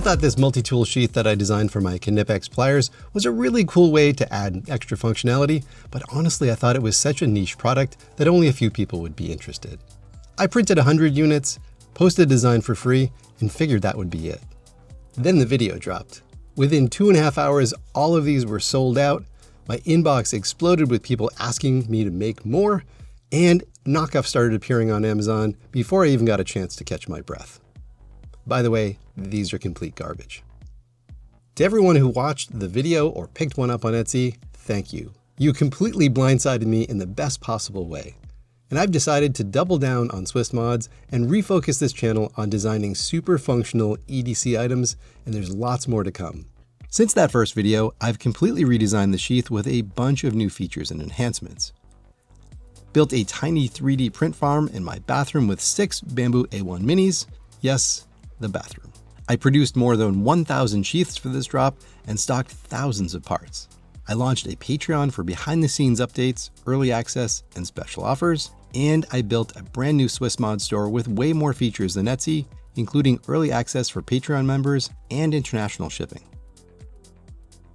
thought this multi-tool sheath that I designed for my Knipex pliers was a really cool way to add extra functionality, but honestly I thought it was such a niche product that only a few people would be interested. I printed 100 units, posted a design for free, and figured that would be it. Then the video dropped. Within 2.5 hours, all of these were sold out. My inbox exploded with people asking me to make more, and knockoffs started appearing on Amazon before I even got a chance to catch my breath. By the way, these are complete garbage. To everyone who watched the video or picked one up on Etsy, thank you. You completely blindsided me in the best possible way. And I've decided to double down on Swiss mods and refocus this channel on designing super functional EDC items, and there's lots more to come. Since that first video, I've completely redesigned the sheath with a bunch of new features and enhancements. Built a tiny 3D print farm in my bathroom with 6 bamboo A1 minis. Yes, the bathroom. I produced more than 1,000 sheaths for this drop and stocked thousands of parts. I launched a Patreon for behind-the-scenes updates, early access, and special offers, and I built a brand new Swiss mod store with way more features than Etsy, including early access for Patreon members and international shipping.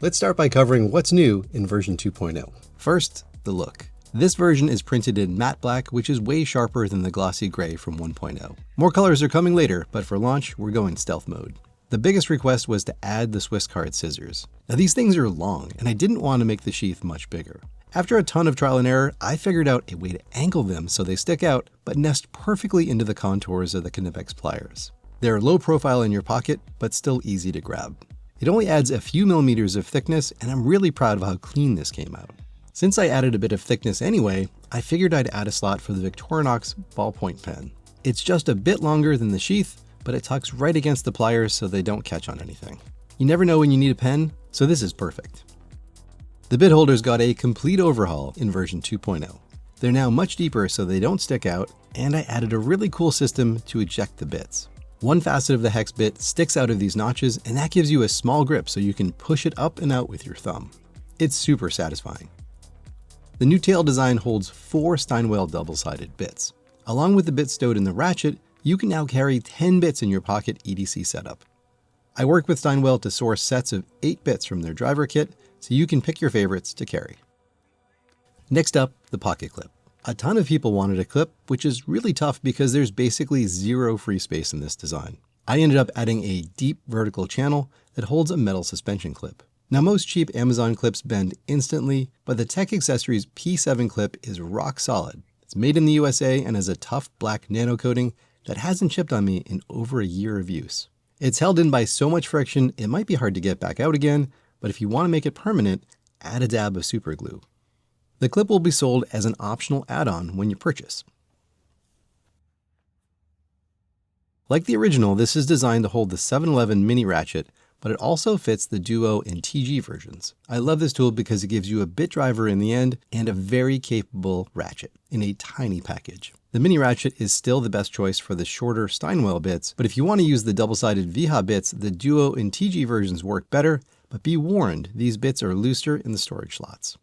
Let's start by covering what's new in version 2.0. First, the look. This version is printed in matte black, which is way sharper than the glossy gray from 1.0. More colors are coming later, but for launch, we're going stealth mode. The biggest request was to add the Swiss card scissors. Now these things are long, and I didn't want to make the sheath much bigger. After a ton of trial and error, I figured out a way to angle them so they stick out, but nest perfectly into the contours of the Knipex pliers. They're low profile in your pocket, but still easy to grab. It only adds a few millimeters of thickness, and I'm really proud of how clean this came out. Since I added a bit of thickness anyway, I figured I'd add a slot for the Victorinox ballpoint pen. It's just a bit longer than the sheath, but it tucks right against the pliers so they don't catch on anything. You never know when you need a pen, so this is perfect. The bit holders got a complete overhaul in version 2.0. They're now much deeper so they don't stick out, and I added a really cool system to eject the bits. One facet of the hex bit sticks out of these notches, and that gives you a small grip so you can push it up and out with your thumb. It's super satisfying. The new tail design holds 4 Steinwhale double-sided bits. Along with the bits stowed in the ratchet, you can now carry 10 bits in your pocket EDC setup. I work with Steinwhale to source sets of 8 bits from their driver kit, so you can pick your favorites to carry. Next up, the pocket clip. A ton of people wanted a clip, which is really tough because there's basically zero free space in this design. I ended up adding a deep vertical channel that holds a metal suspension clip. Now most cheap Amazon clips bend instantly, but the TEC Accessories P-7 clip is rock solid. It's made in the USA and has a tough black nano coating that hasn't chipped on me in over a year of use. It's held in by so much friction, it might be hard to get back out again, but if you want to make it permanent, add a dab of super glue. The clip will be sold as an optional add-on when you purchase. Like the original, this is designed to hold the 7-Eleven mini ratchet, but it also fits the Duo and TG versions. I love this tool because it gives you a bit driver in the end and a very capable ratchet in a tiny package. The mini ratchet is still the best choice for the shorter Steinwhale bits, but if you want to use the double-sided VHA bits, the Duo and TG versions work better, but be warned, these bits are looser in the storage slots.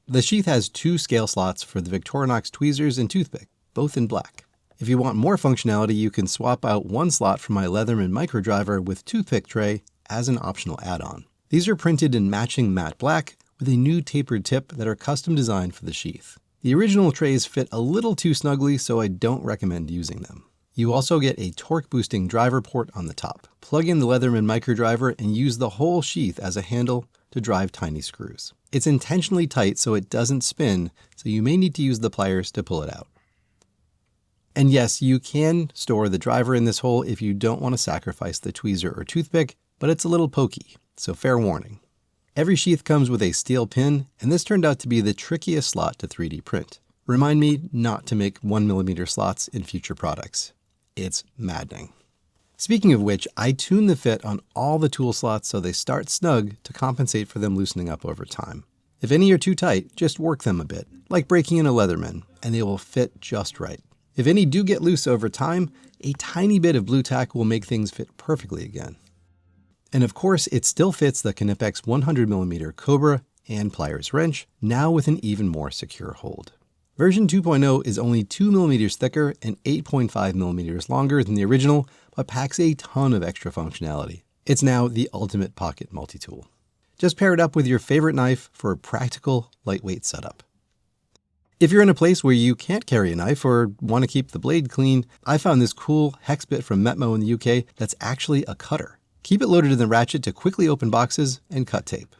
The sheath has 2 scale slots for the Victorinox tweezers and toothpick, both in black. If you want more functionality, you can swap out one slot from my Leatherman microdriver with toothpick tray as an optional add-on. These are printed in matching matte black with a new tapered tip that are custom designed for the sheath. The original trays fit a little too snugly, so I don't recommend using them. You also get a torque boosting driver port on the top. Plug in the Leatherman microdriver and use the whole sheath as a handle to drive tiny screws. It's intentionally tight so it doesn't spin, so you may need to use the pliers to pull it out. And yes, you can store the driver in this hole if you don't want to sacrifice the tweezer or toothpick, but it's a little pokey, so fair warning. Every sheath comes with a steel pin, and this turned out to be the trickiest slot to 3D print. Remind me not to make 1mm slots in future products. It's maddening. Speaking of which, I tuned the fit on all the tool slots so they start snug to compensate for them loosening up over time. If any are too tight, just work them a bit, like breaking in a Leatherman, and they will fit just right. If any do get loose over time, a tiny bit of blue tack will make things fit perfectly again. And of course, it still fits the Knipex 100mm Cobra and Pliers wrench, now with an even more secure hold. Version 2.0 is only 2mm thicker and 8.5mm longer than the original, but packs a ton of extra functionality. It's now the ultimate pocket multi-tool. Just pair it up with your favorite knife for a practical, lightweight setup. If you're in a place where you can't carry a knife or want to keep the blade clean, I found this cool hex bit from Metmo in the UK that's actually a cutter. Keep it loaded in the ratchet to quickly open boxes and cut tape.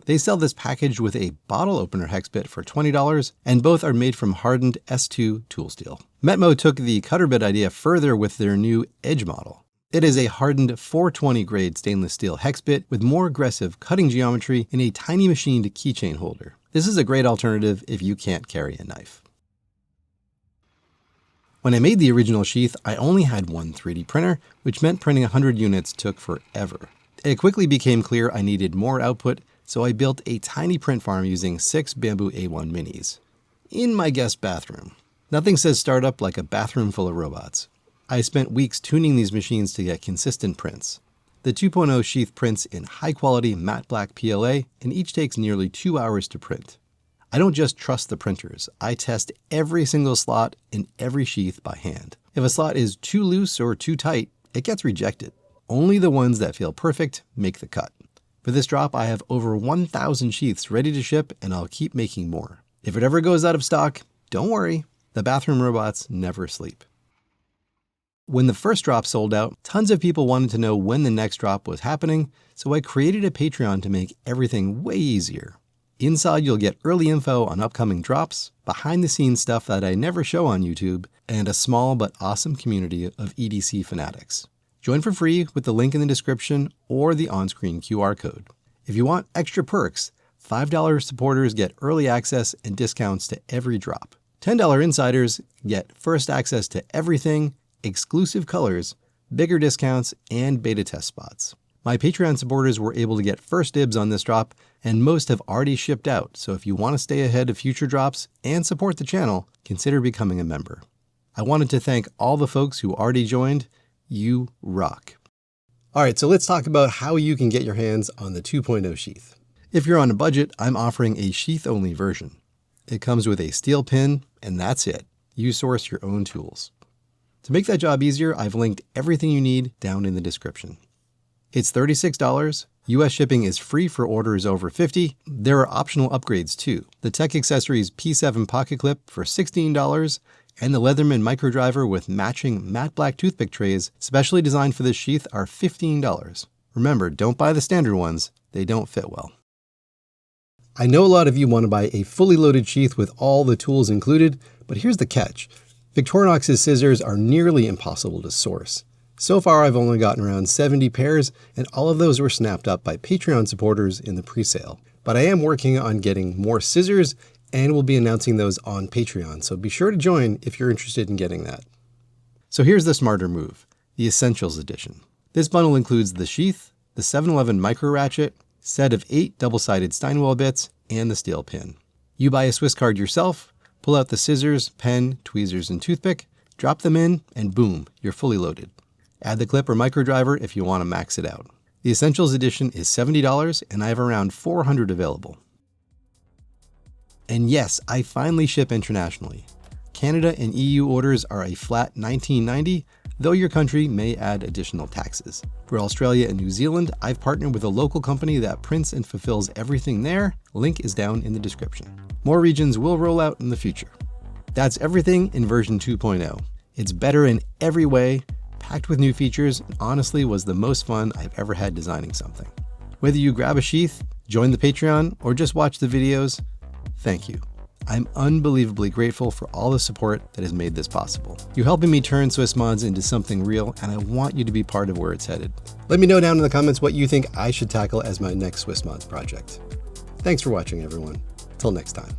They sell this package with a bottle opener hex bit for $20, and both are made from hardened S2 tool steel. Metmo took the cutter bit idea further with their new Edge model. It is a hardened 420 grade stainless steel hex bit with more aggressive cutting geometry in a tiny machined keychain holder. This is a great alternative if you can't carry a knife. When I made the original sheath, I only had one 3D printer, which meant printing 100 units took forever. It quickly became clear I needed more output, so I built a tiny print farm using 6 Bamboo A1 minis. In my guest bathroom. Nothing says startup like a bathroom full of robots. I spent weeks tuning these machines to get consistent prints. The 2.0 sheath prints in high-quality matte black PLA, and each takes nearly 2 hours to print. I don't just trust the printers. I test every single slot in every sheath by hand. If a slot is too loose or too tight, it gets rejected. Only the ones that feel perfect make the cut. For this drop, I have over 1,000 sheaths ready to ship, and I'll keep making more. If it ever goes out of stock, don't worry, the bathroom robots never sleep. When the first drop sold out, tons of people wanted to know when the next drop was happening, so I created a Patreon to make everything way easier. Inside, you'll get early info on upcoming drops, behind-the-scenes stuff that I never show on YouTube, and a small but awesome community of EDC fanatics. Join for free with the link in the description or the on-screen QR code. If you want extra perks, $5 supporters get early access and discounts to every drop. $10 insiders get first access to everything, exclusive colors, bigger discounts, and beta test spots. My Patreon supporters were able to get first dibs on this drop, and most have already shipped out, so if you want to stay ahead of future drops and support the channel, consider becoming a member. I wanted to thank all the folks who already joined. You rock. All right, so let's talk about how you can get your hands on the 2.0 sheath. If you're on a budget, I'm offering a sheath-only version. It comes with a steel pin, and that's it. You source your own tools. To make that job easier, I've linked everything you need down in the description. It's $36. US shipping is free for orders over $50. There are optional upgrades too. The TEC Accessories P-7 pocket clip for $16, and the Leatherman microdriver with matching matte black toothpick trays, specially designed for this sheath, are $15. Remember, don't buy the standard ones. They don't fit well. I know a lot of you want to buy a fully loaded sheath with all the tools included, but here's the catch. Victorinox's scissors are nearly impossible to source. So far, I've only gotten around 70 pairs, and all of those were snapped up by Patreon supporters in the pre-sale. But I am working on getting more scissors, and we'll be announcing those on Patreon, so be sure to join if you're interested in getting that. So here's the smarter move, the Essentials Edition. This bundle includes the sheath, the 7-Eleven micro ratchet, set of 8 double-sided Steinwhale bits, and the steel pin. You buy a Swiss card yourself, pull out the scissors, pen, tweezers, and toothpick, drop them in, and boom, you're fully loaded. Add the clip or microdriver if you want to max it out. The Essentials Edition is $70, and I have around 400 available. And yes, I finally ship internationally. Canada and EU orders are a flat $19.90, though your country may add additional taxes. For Australia and New Zealand, I've partnered with a local company that prints and fulfills everything there. Link is down in the description. More regions will roll out in the future. That's everything in version 2.0. It's better in every way, packed with new features, and honestly was the most fun I've ever had designing something. Whether you grab a sheath, join the Patreon, or just watch the videos, thank you. I'm unbelievably grateful for all the support that has made this possible. You're helping me turn Swiss Mods into something real, and I want you to be part of where it's headed. Let me know down in the comments what you think I should tackle as my next Swiss Mods project. Thanks for watching, everyone. Till next time.